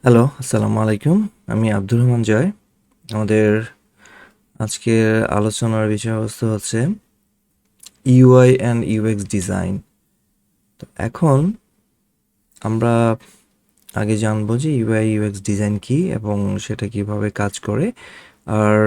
Hello, আসসালামু আলাইকুম। আমি আব্দুর রহমান জয়। আমাদের আজকের আলোচনার বিষয়বস্তু হচ্ছে ইউআই অ্যান্ড ইউএক্স ডিজাইন। তো এখন আমরা আগে জানবো যে ইউআই ইউএক্স ডিজাইন কী এবং সেটা কিভাবে কাজ করে। আর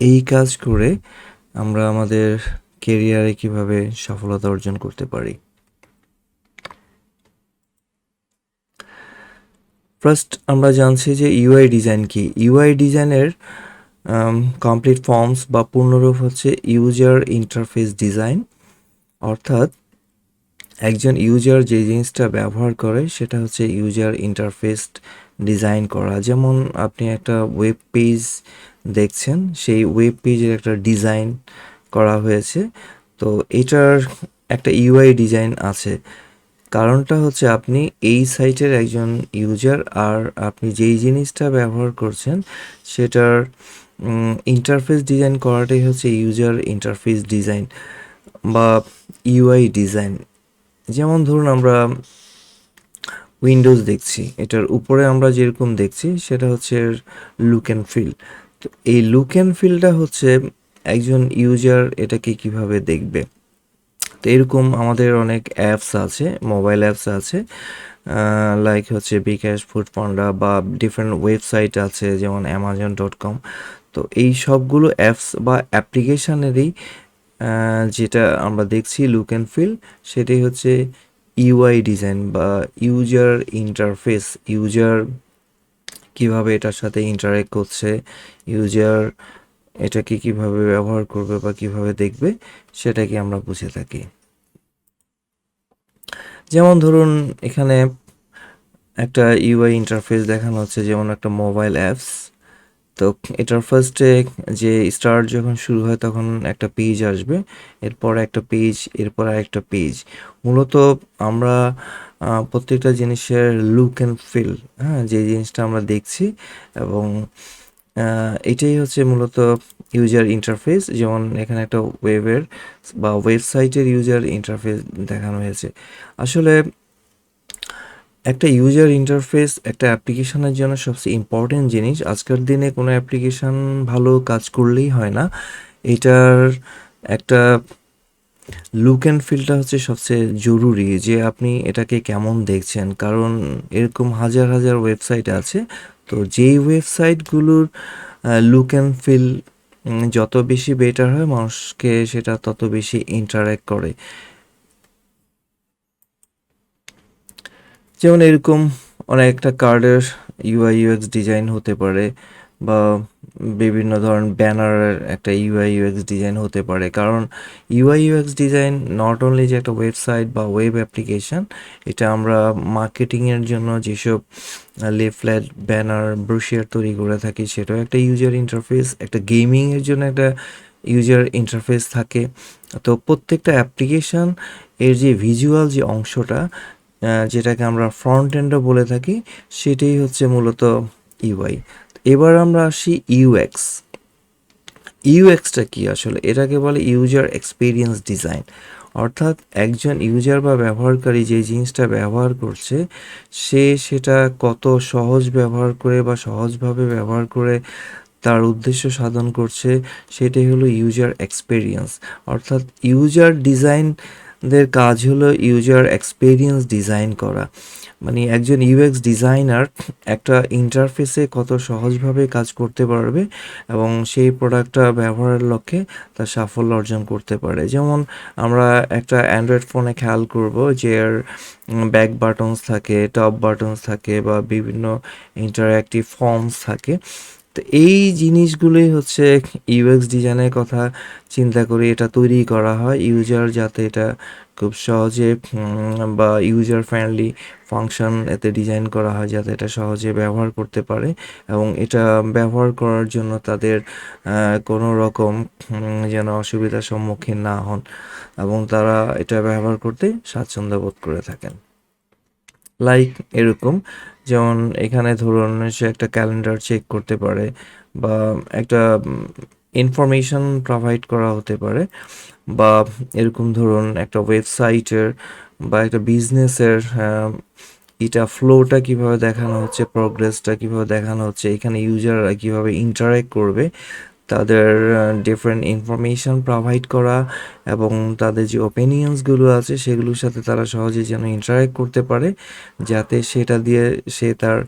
এই কাজ করে আমরা আমাদের কেরিয়ারে কিভাবে সফলতা অর্জন করতে পারি। ফার্স্ট আমরা জানছি যে ইউআই ডিজাইন কী। ইউআই ডিজাইনের কমপ্লিট ফর্মস বা পূর্ণরূপ হচ্ছে ইউজার ইন্টারফেস ডিজাইন। অর্থাৎ একজন ইউজার যে জিনিসটা ব্যবহার করে সেটা হচ্ছে ইউজার ইন্টারফেস ডিজাইন করা। যেমন আপনি একটা ওয়েব পেজ দেখছেন, সেই ওয়েব পেজের একটা ডিজাইন করা হয়েছে। তো এটার একটা ইউআই ডিজাইন আছে। কারণটা হচ্ছে আপনি এই সাইটের একজন ইউজার, আর আপনি যেই জিনিসটা ব্যবহার করছেন সেটার ইন্টারফেস ডিজাইন করাটাই হচ্ছে ইউজার ইন্টারফেস ডিজাইন বা ইউআই ডিজাইন। যেমন ধরুন আমরা উইন্ডোজ দেখছি, এটার উপরে আমরা যেরকম দেখছি সেটা হচ্ছে লুক অ্যান্ড ফিল। তো এই লুক অ্যান্ড ফিলটা হচ্ছে একজন ইউজার এটাকে কিভাবে দেখবে। তো এরকম আমাদের অনেক অ্যাপস আছে, মোবাইল অ্যাপস আছে, লাইক হচ্ছে বিকাশ, ফুডপান্ডা বা ডিফারেন্ট ওয়েবসাইট আছে যেমন amazon.com। তো এই সবগুলো অ্যাপস বা অ্যাপ্লিকেশানেরই যেটা আমরা দেখছি লুক অ্যান্ড ফিল, সেটাই হচ্ছে ইউআই ডিজাইন বা ইউজার ইন্টারফেস। ইউজার কিভাবে এটার সাথে ইন্টারেক্ট করছে, ইউজার এটাকে কিভাবে ব্যবহার করবে বা কিভাবে দেখবে, সেটাকে আমরা বুঝে থাকি। যেমন ধরুন এখানে একটা ইউআই ইন্টারফেস দেখানো হচ্ছে, যেমন একটা মোবাইল অ্যাপস। তো এটার ফার্স্টে যে স্টার্ট যখন শুরু হয় তখন একটা পেজ আসবে, এরপর একটা পেজ, এরপর আরেকটা পেজ। মূলত আমরা প্রত্যেকটা জিনিসের লুক অ্যান্ড ফিল, যে জিনিসটা আমরা দেখছি, এবং এটাই হচ্ছে মূলত ইউজার ইন্টারফেস। যেমন এখানে একটা ওয়েবের বা ওয়েবসাইটের ইউজার ইন্টারফেস দেখানো হয়েছে। আসলে একটা ইউজার ইন্টারফেস একটা অ্যাপ্লিকেশনের জন্য সবচেয়ে ইম্পর্টেন্ট জিনিস। আজকের দিনে কোনো অ্যাপ্লিকেশন ভালো কাজ করলেই হয় না, এটার একটা লুক অ্যান্ড ফিলটা হচ্ছে সবচেয়ে জরুরি, যে আপনি এটাকে কেমন দেখছেন। কারণ এরকম হাজার হাজার ওয়েবসাইট আছে, তো যেই ওয়েবসাইটগুলোর লুক অ্যান্ড ফিল যত বেশি বেটার হয়, মানুষকে সেটা তত বেশি ইন্টারেক্ট করে। যেমন এরকম অনেকটা কার্ডের ইউআই ইউএক্স ডিজাইন হতে পারে, বা বিভিন্ন ধরনের ব্যানারের একটা ইউআই ইউএক্স ডিজাইন হতে পারে। কারণ UI UX design not only যে একটা ওয়েবসাইট বা ওয়েব অ্যাপ্লিকেশান, এটা আমরা মার্কেটিংয়ের জন্য যেসব লিফলেট, ব্যানার, ব্রোশিয়ার তৈরি করে থাকি সেটাও একটা ইউজার ইন্টারফেস। একটা গেমিংয়ের জন্য একটা ইউজার ইন্টারফেস থাকে। তো প্রত্যেকটা অ্যাপ্লিকেশান এর যে ভিজুয়াল যে অংশটা, যেটাকে আমরা ফ্রন্ট এন্ডও বলে থাকি, সেটাই হচ্ছে মূলত ইউআই। এবার আমরা আসি ইউএক্স। ইউএক্সটা কি আসলে? এটাকে বলে ইউজার এক্সপিরিয়েন্স ডিজাইন। অর্থাৎ একজন ইউজার বা ব্যবহারকারী যে জিনিসটা ব্যবহার করছে, সে সেটা কত সহজ ব্যবহার করে বা সহজভাবে ব্যবহার করে তার উদ্দেশ্য সাধন করছে, সেটাই হলো ইউজার এক্সপেরিয়েন্স। অর্থাৎ ইউজার ডিজাইনদের কাজ হলো ইউজার এক্সপেরিয়েন্স ডিজাইন করা। মানে একজন ইউএক্স ডিজাইনার একটা ইন্টারফেসে কত সহজভাবে কাজ করতে পারবে এবং সেই প্রোডাক্টটা ব্যবহারের লক্ষ্যে তার সাফল্য অর্জন করতে পারে। যেমন আমরা একটা অ্যান্ড্রয়েড ফোনে খেয়াল করব যে এর ব্যাক বাটনস থাকে, টপ বাটনস থাকে, বা বিভিন্ন ইন্টারঅ্যাক্টিভ ফর্মস থাকে। তো এই জিনিসগুলোই হচ্ছে ইউএক্স ডিজাইনের কথা চিন্তা করে এটা তৈরি করা হয়, ইউজার যাতে এটা খুব সহজে বা ইউজার ফ্রেন্ডলি ফাংশন এতে ডিজাইন করা হয়, যাতে এটা সহজে ব্যবহার করতে পারে এবং এটা ব্যবহার করার জন্য তাদের কোনো রকম যেন অসুবিধার সম্মুখীন না হন এবং তারা এটা ব্যবহার করতে স্বাচ্ছন্দ্য বোধ করে থাকেন। লাইক এরকম, যেমন এখানে ধরুন সে একটা ক্যালেন্ডার চেক করতে পারে, বা একটা ইনফরমেশন প্রোভাইড করা হতে পারে, বা এরকম ধরুন একটা ওয়েবসাইটের বা একটা বিজনেসের এটা ফ্লোটা কিভাবে দেখানো হচ্ছে, প্রোগ্রেসটা কিভাবে দেখানো হচ্ছে, এখানে ইউজাররা কিভাবে ইন্টারেক্ট করবে, তাদের ডিফারেন্ট ইনফরমেশন প্রোভাইড করা এবং তাদের যে ওপিনিয়ন্সগুলো আছে সেগুলোর সাথে তারা সহজে যেন ইন্টারেক্ট করতে পারে, যাতে সেটা দিয়ে সে তার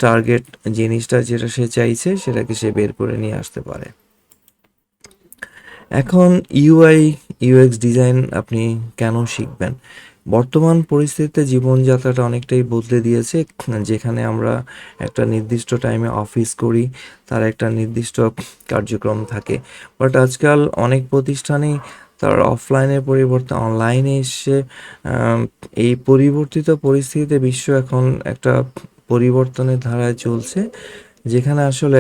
টার্গেট জিনিসটা যেটা সে চাইছে সেটাকে সে বের করে নিয়ে আসতে পারে। এখন ইউআই ইউএক্স ডিজাইন আপনি কেন শিখবেন? বর্তমান পরিস্থিতিতে জীবনযাত্রাটা অনেকটাই বদলে দিয়েছে, যেখানে আমরা একটা নির্দিষ্ট টাইমে অফিস করি, তার একটা নির্দিষ্ট কার্যক্রম থাকে। বাট আজকাল অনেক প্রতিষ্ঠানেই তার অফলাইনের পরিবর্তে অনলাইনে এসে এই পরিবর্তিত পরিস্থিতিতে বিশ্ব এখন একটা পরিবর্তনের ধারায় চলছে, যেখানে আসলে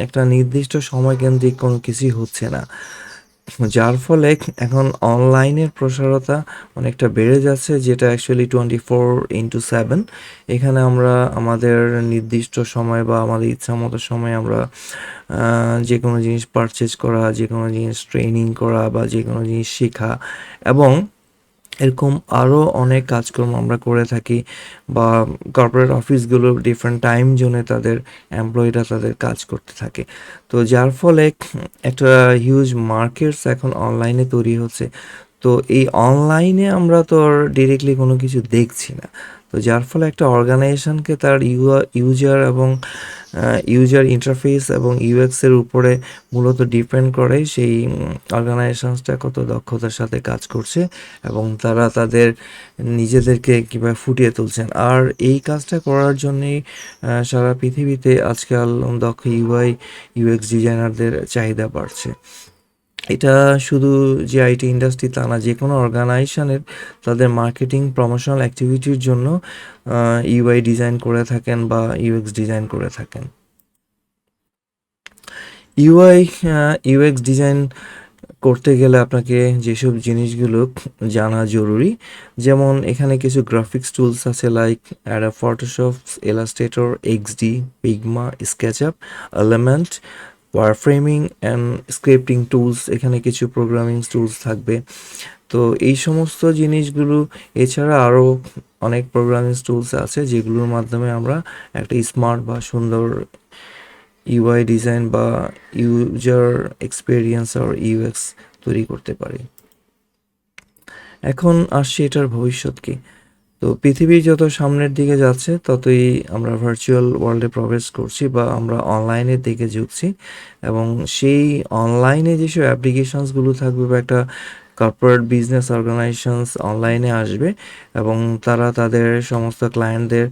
একটা নির্দিষ্ট সময়কেন্দ্রিক কোনো কিছুই হচ্ছে না। যার ফলে এখন অনলাইনের প্রসারতা অনেকটা বেড়ে যাচ্ছে, যেটা অ্যাকচুয়ালি 24/7। এখানে আমরা আমাদের নির্দিষ্ট সময় বা আমাদের ইচ্ছামতো সময় আমরা যে কোনো জিনিস পারচেজ করা, যে কোনো জিনিস ট্রেনিং করা বা যে কোনো জিনিস শেখা এবং এরকম আরও অনেক কাজকর্ম আমরা করে থাকি, বা কর্পোরেট অফিসগুলো ডিফারেন্ট টাইম জোনে তাদের এমপ্লয়িরা তাদের কাজ করতে থাকে। তো যার ফলে একটা হিউজ মার্কেটস এখন অনলাইনে তৈরি হচ্ছে। তো এই অনলাইনে আমরা তো আর ডিরেক্টলি কোনো কিছু দেখছি না। তো যার ফলে একটা অর্গানাইজেশনকে তার ইউজার এবং ইউজার ইন্টারফেস এবং ইউএক্সের উপরে মূলত ডিপেন্ড করে সেই অর্গানাইজেশনসটা কত দক্ষতার সাথে কাজ করছে এবং তারা তাদের নিজেদেরকে কীভাবে ফুটিয়ে তুলছেন। আর এই কাজটা করার জন্যেই সারা পৃথিবীতে আজকাল দক্ষ ইউআই ইউএক্স ডিজাইনারদের চাহিদা বাড়ছে। এটা শুধু যে আইটি ইন্ডাস্ট্রি তা না, যে কোনো অর্গানাইজেশনের তাদের মার্কেটিং প্রমোশনাল অ্যাক্টিভিটির জন্য ইউআই ডিজাইন করে থাকেন বা ইউএক্স ডিজাইন করে থাকেন। ইউআই ইউএক্স ডিজাইন করতে গেলে আপনাকে যেসব জিনিসগুলো জানা জরুরি, যেমন এখানে কিছু গ্রাফিক্স টুলস আছে like Adobe Photoshop, Illustrator, XD, Figma, SketchUp, element, wireframing and scripting tools, এখানে কিছু প্রোগ্রামিং টুলস থাকবে। তো এই সমস্ত জিনিসগুলো এছাড়া আরও অনেক প্রোগ্রামিং টুলস আছে যেগুলোর মাধ্যমে আমরা একটা স্মার্ট বা সুন্দর ইউআই ডিজাইন বা ইউজার এক্সপিরিয়েন্স আর ইউএক্স তৈরি করতে পারি। এখন আসছি এটার ভবিষ্যৎ কি। তো পৃথিবী যত সামনের দিকে যাচ্ছে ততই আমরা ভার্চুয়াল ওয়ার্ল্ডে প্রবেশ করছি বা আমরা অনলাইনের দিকে ঝুঁকছি, এবং সেই অনলাইনে যেসব অ্যাপ্লিকেশনসগুলো থাকবে বা একটা কর্পোরেট বিজনেস অর্গানাইজেশনস অনলাইনে আসবে এবং তারা তাদের সমস্ত ক্লায়েন্টদের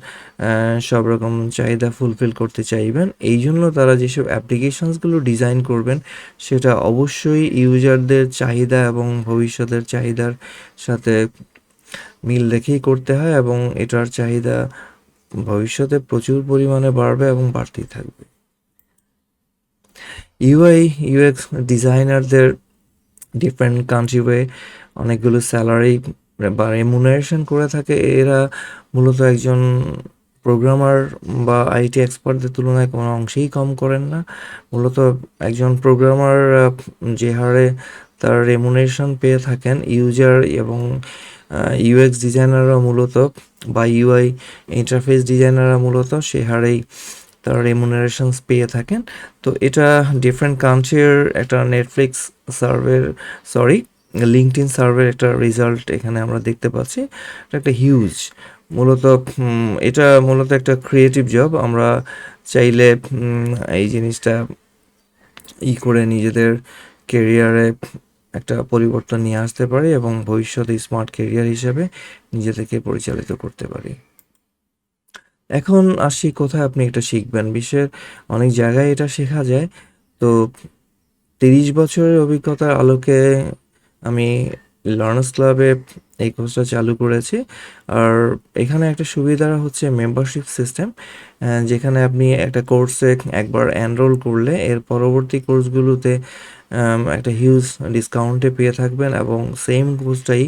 সব রকম চাহিদা ফুলফিল করতে চাইবেন। এই জন্য তারা যেসব অ্যাপ্লিকেশনসগুলো ডিজাইন করবেন সেটা অবশ্যই ইউজারদের চাহিদা এবং ভবিষ্যতের চাহিদার সাথে মিল রেখেই করতে হয়, এবং এটার চাহিদা ভবিষ্যতে প্রচুর পরিমাণে বাড়বে এবং বাড়তেই থাকবে। ইউআই ইউএক্স ডিজাইনারদের ডিফারেন্ট কান্ট্রিতে অনেকগুলো স্যালারি বা রেমুনারেশন করে থাকে। এরা মূলত একজন প্রোগ্রামার বা আইটি এক্সপার্টদের তুলনায় কোনো অংশেই কম করেন না। মূলত একজন প্রোগ্রামার যে হারে তার রেমুনারেশন পেয়ে থাকেন, ইউজার এবং ইউএক্স ডিজাইনাররা মূলত বা ইউআই ইন্টারফেস ডিজাইনাররা মূলত সে হারেই তার রেমুনারেশনস পেয়ে থাকেন। তো এটা ডিফারেন্ট কান্ট্রির একটা নেটফ্লিক্স সার্ভের লিঙ্কডইন সার্ভের একটা রেজাল্ট এখানে আমরা দেখতে পাচ্ছি। এটা একটা হিউজ, মূলত এটা মূলত একটা ক্রিয়েটিভ জব। আমরা চাইলে এই জিনিসটা করে নিজেদের কেরিয়ারে একটা পরিবর্তন নিয়ে আসতে পারি এবং ভবিষ্যতে স্মার্ট কেরিয়ার হিসেবে নিজেদেরকে পরিচালিত করতে পারি। এখন আসি কোথায় আপনি এটা শিখবেন। বিশ্বের অনেক জায়গায় এটা শেখা যায়। তো 30 বছরের অভিজ্ঞতার আলোকে আমি লার্নার্স ক্লাবে এই কোর্সটা চালু করেছি। আর এখানে একটা সুবিধা হচ্ছে মেম্বারশিপ সিস্টেম, যেখানে আপনি একটা কোর্সে একবার এনরোল করলে এর পরবর্তী কোর্সগুলোতে একটা হিউজ ডিসকাউন্টে পেয়ে থাকবেন, এবং সেম কোর্সটাই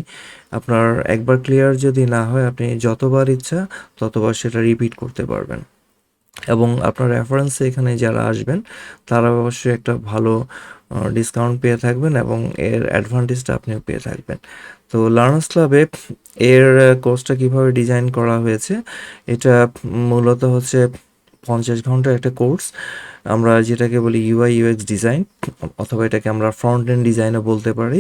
আপনার একবার ক্লিয়ার যদি না হয় আপনি যতবার ইচ্ছা ততবার সেটা রিপিট করতে পারবেন। এবং আপনার রেফারেন্সে এখানে যারা আসবেন তারা অবশ্যই একটা ভালো ডিসকাউন্ট পেয়ে থাকবেন এবং এর অ্যাডভান্টেজটা আপনিও পেয়ে থাকবেন। তো লার্নার্স ক্লাবে এর কোর্সটা কীভাবে ডিজাইন করা হয়েছে, এটা মূলত হচ্ছে 50 ঘন্টার একটা কোর্স, আমরা যেটাকে বলি ইউআই ইউএক্স ডিজাইন, অথবা এটাকে আমরা ফ্রন্ট এন্ড ডিজাইনও বলতে পারি।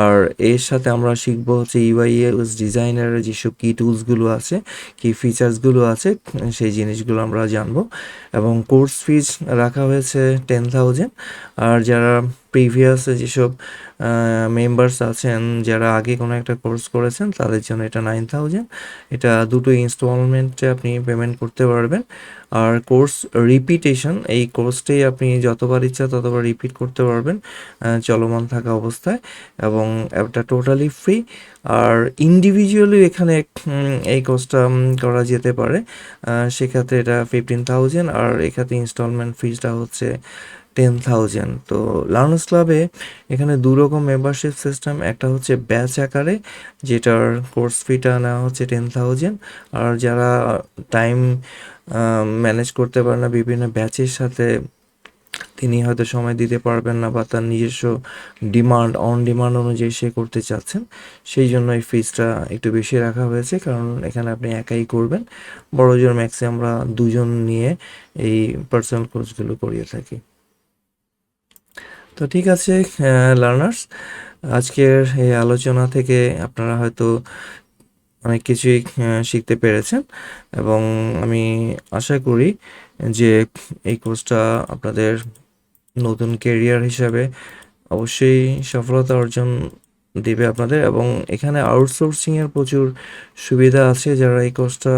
আর এর সাথে আমরা শিখবো হচ্ছে ইউআই ইউএক্স ডিজাইনের যেসব কি টুলসগুলো আছে, কি ফিচার্সগুলো আছে, সেই জিনিসগুলো আমরা জানবো। এবং কোর্স ফিজ রাখা হয়েছে 10,000। আর যারা প্রিভিয়াস যেসব মেম্বার্স আছেন, যারা আগে কোনো একটা কোর্স করেছেন, তাদের জন্য এটা 9,000। এটা দুটো ইনস্টলমেন্টে আপনি পেমেন্ট করতে পারবেন। আর কোর্স রিপিটেশন, এই কোর্সটাই আপনি যতবার ইচ্ছা ততবার রিপিট করতে পারবেন চলমান থাকা অবস্থায়, এবং এটা টোটালি ফ্রি। আর ইন্ডিভিজুয়ালি এখানে এই কোর্সটা করা যেতে পারে, সেক্ষেত্রে এটা 15,000, আর এক্ষেত্রে ইনস্টলমেন্ট ফিজটা হচ্ছে 10,000। তো লার্নার্স ক্লাবে এখানে দুরকম মেম্বারশিপ সিস্টেম, একটা হচ্ছে ব্যাচ আকারে, যেটার কোর্স ফিটা নেওয়া হচ্ছে 10,000। আর যারা টাইম ম্যানেজ করতে পারে না বিভিন্ন ব্যাচের সাথে, তিনি হয়তো সময় দিতে পারবেন না, বা তার নিজস্ব অন ডিমান্ড অনুযায়ী সে করতে চাচ্ছেন, সেই জন্য এই ফিজটা একটু বেশি রাখা হয়েছে, কারণ এখানে আপনি একাই করবেন। বড়জোর ম্যাক্সিমাম আমরা দুজন নিয়ে এই পার্সোনাল কোর্সগুলো করিয়ে থাকি। তো ঠিক আছে লার্নার্স, আজকের এই আলোচনা থেকে আপনারা হয়তো অনেক কিছুই শিখতে পেরেছেন, এবং আমি আশা করি যে এই কোর্সটা আপনাদের নতুন কেরিয়ার হিসাবে অবশ্যই সফলতা অর্জন দিবে আপনাদের। এবং এখানে আউটসোর্সিংয়ের প্রচুর সুবিধা আছে, যারা এই কোর্সটা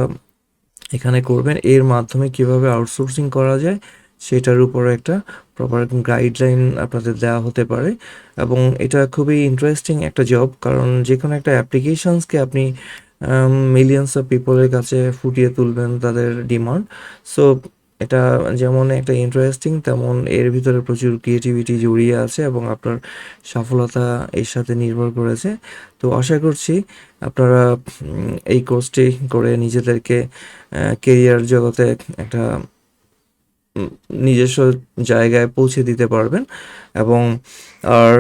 এখানে করবেন, এর মাধ্যমে কিভাবে আউটসোর্সিং করা যায় সেটার উপরে একটা প্রপার গাইডলাইন আপনাদের দেওয়া হতে পারে। এবং এটা খুবই ইন্টারেস্টিং একটা জব, কারণ যে কোনো একটা অ্যাপ্লিকেশনসকে আপনি মিলিয়ন্স অফ পিপলের কাছে ফুটিয়ে তুলবেন তাদের ডিমান্ড। সো এটা যেমন একটা ইন্টারেস্টিং, তেমন এর ভিতরে প্রচুর ক্রিয়েটিভিটি জড়িয়ে আছে, এবং আপনার সফলতা এর সাথে নির্ভর করেছে। তো আশা করছি আপনারা এই কোর্সটি করে নিজেদেরকে কেরিয়ার জগতে একটা নিজস্ব জায়গায় পৌঁছে দিতে পারবেন। এবং আর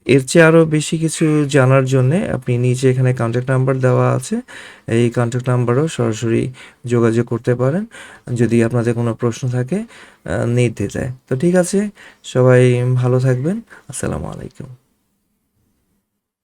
এর চেয়ে আরও বেশি কিছু জানার জন্যে আপনি নিচে এখানে কন্ট্যাক্ট নাম্বার দেওয়া আছে, এই কন্ট্যাক্ট নাম্বারও সরাসরি যোগাযোগ করতে পারেন যদি আপনাদের কোনো প্রশ্ন থাকে নির্দ্বিধায়। তো ঠিক আছে, সবাই ভালো থাকবেন। আসসালামু আলাইকুম।